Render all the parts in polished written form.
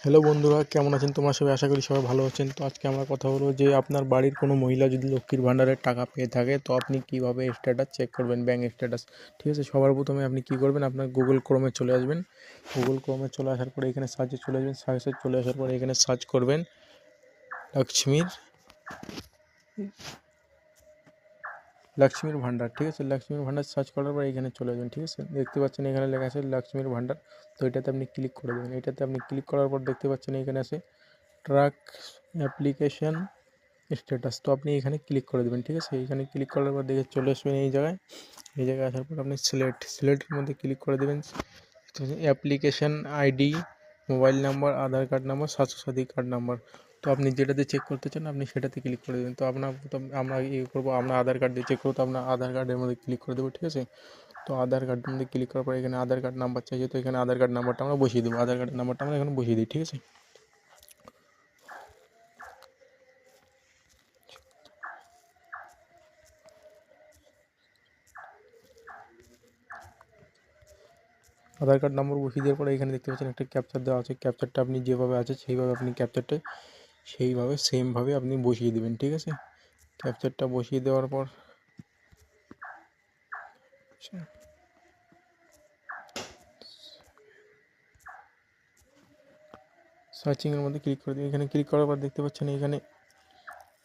Hello বন্ধুরা, কেমন আছেন তোমরা সবাই? আশা করি সবাই ভালো আছেন। তো আজকে আমরা কথা বলবো যে আপনার বাড়ির কোনো মহিলা যদি লক্ষ্মীর ভাণ্ডারের টাকা পেয়ে থাকে তো আপনি কিভাবে স্ট্যাটাস চেক করবেন, ব্যাঙ্ক স্ট্যাটাস। ঠিক আছে, সবার প্রথমে আপনি কি করবেন, আপনার গুগল ক্রোমে চলে আসবেন। গুগল ক্রোমে চলে আসার পরে এখানে সার্চে চলে আসবেন। সার্চে চলে আসার পরে এখানে সার্চ করবেন লক্ষ্মীর লক্ষ্মীর ভাণ্ডার। ঠিক আছে, লক্ষ্মীর ভাণ্ডার সার্চ করার পর এখানে চলে যাবেন। ঠিক আছে, দেখতে পাচ্ছেন এখানে লেখা আছে লক্ষ্মীর ভাণ্ডার। তো এটাতে আপনি ক্লিক করে দেবেন। এটাতে আপনি ক্লিক করার পর দেখতে পাচ্ছেন এখানে আছে ট্র্যাক অ্যাপ্লিকেশন স্ট্যাটাস। তো আপনি এখানে ক্লিক করে দেবেন। ঠিক আছে, এখানে ক্লিক করার পর দেখে চলে আসবেন এই জায়গায়। এই জায়গায় আসার পর আপনি সিলেক্টের মধ্যে ক্লিক করে দেবেন। Application ID, mobile number, Aadhaar card number, Swasthya Sathi card number. তো আপনি যেটাতে চেক করতে চান আপনি সেটাতে ক্লিক করে দেবেন। তো আমরা করবো, আমরা আধার কার্ড দিয়ে চেক করবো। তো আমরা আধার কার্ডের মধ্যে ক্লিক করে দেবো। ঠিক আছে, তো আধার কার্ডের মধ্যে ক্লিক করার পর এখানে আধার কার্ড নাম্বার চাইছে। তো এখানে আধার কার্ড নাম্বারটা আমরা বসিয়ে দেবো। আধার কার্ডের নাম্বারটা আমরা এখানে বসিয়ে দিই। ঠিক আছে, আধার কার্ড নম্বর বসিয়ে দেওয়ার পরে এখানে দেখতে পাচ্ছেন একটা ক্যাপচার দেওয়া আছে। ক্যাপচারটা আপনি যেভাবে আছে সেইভাবে আপনি ক্যাপচারটা সেমভাবে আপনি বসিয়ে দেবেন। ঠিক আছে, ক্যাপচারটা বসিয়ে দেওয়ার পর সার্চিংয়ের মধ্যে ক্লিক করে দিন। এখানে ক্লিক করার পর দেখতে পাচ্ছেন এখানে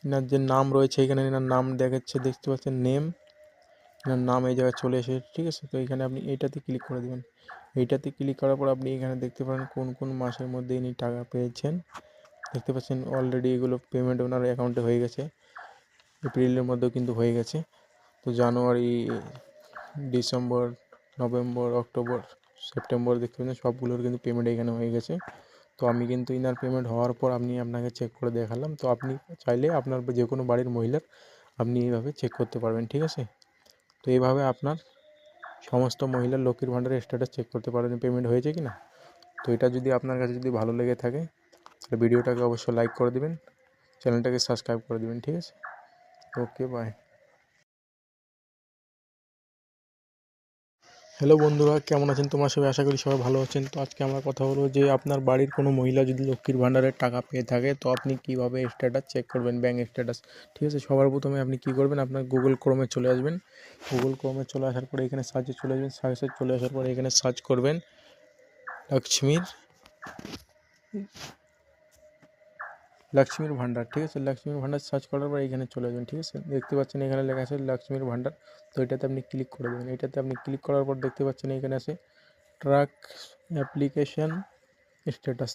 এনার যে নাম রয়েছে, এখানে এনার নাম দেখাচ্ছে, দেখতে পাচ্ছেন নেম, এনার নাম এই জায়গায় চলে এসেছে। ঠিক আছে, তো এখানে আপনি এইটাতে ক্লিক করে দেবেন। এইটাতে ক্লিক করার পর আপনি এখানে দেখতে পারেন কোন কোন মাসের মধ্যে ইনি টাকা পেয়েছেন। দেখতে পাচ্ছেন অলরেডি এগুলো পেমেন্ট ওনার অ্যাকাউন্টে হয়ে গেছে। এপ্রিলের মধ্যেও কিন্তু হয়ে গেছে। তো জানুয়ারি, ডিসেম্বর, নভেম্বর, অক্টোবর, সেপ্টেম্বর দেখতে পাচ্ছেন সবগুলোর কিন্তু পেমেন্ট এখানে হয়ে গেছে। তো আমি কিন্তু ইনার পেমেন্ট হওয়ার পর আপনাকে চেক করে দেখালাম। তো আপনি চাইলে আপনার যে কোনো বাড়ির মহিলার আপনি এইভাবে চেক করতে পারবেন। ঠিক আছে, তো এইভাবে আপনার সমস্ত মহিলার লক্ষ্মীর ভাণ্ডারের স্ট্যাটাস চেক করতে পারেন পেমেন্ট হয়েছে কি না। তো এটা যদি আপনার কাছে যদি ভালো লেগে থাকে তাহলে ভিডিওটাকে অবশ্যই লাইক করে দেবেন, চ্যানেলটাকে সাবস্ক্রাইব করে দেবেন। ঠিক আছে, ওকে, বাই। হ্যালো বন্ধুরা, কেমন আছেন তোমরা সবাই? আশা করি সবাই ভালো আছেন। তো আজকে আমরা কথা বলবো যে আপনার বাড়ির কোনো মহিলা যদি লক্ষ্মীর ভাণ্ডারের টাকা পেয়ে থাকে তো আপনি কিভাবে স্ট্যাটাস চেক করবেন, ব্যাঙ্ক স্ট্যাটাস। ঠিক আছে, সবার প্রথমে আপনি কি করবেন, আপনার গুগল ক্রোমে চলে আসবেন। গুগল ক্রোমে চলে আসার পরে এখানে সার্চে চলে আসবেন। সার্চে চলে আসার পরে এখানে সার্চ করবেন লক্ষ্মীর লক্ষ্মীর ভাণ্ডার। ঠিক আছে, লক্ষ্মীর ভাণ্ডার সার্চ করার পর এখানে চলে যাবেন। ঠিক আছে, দেখতে পাচ্ছেন এখানে লেখা আছে লক্ষ্মীর ভাণ্ডার। তো এটাতে আপনি ক্লিক করে দেবেন। এটাতে আপনি ক্লিক করার পর দেখতে পাচ্ছেন এখানে আছে ট্র্যাক অ্যাপ্লিকেশন স্ট্যাটাস।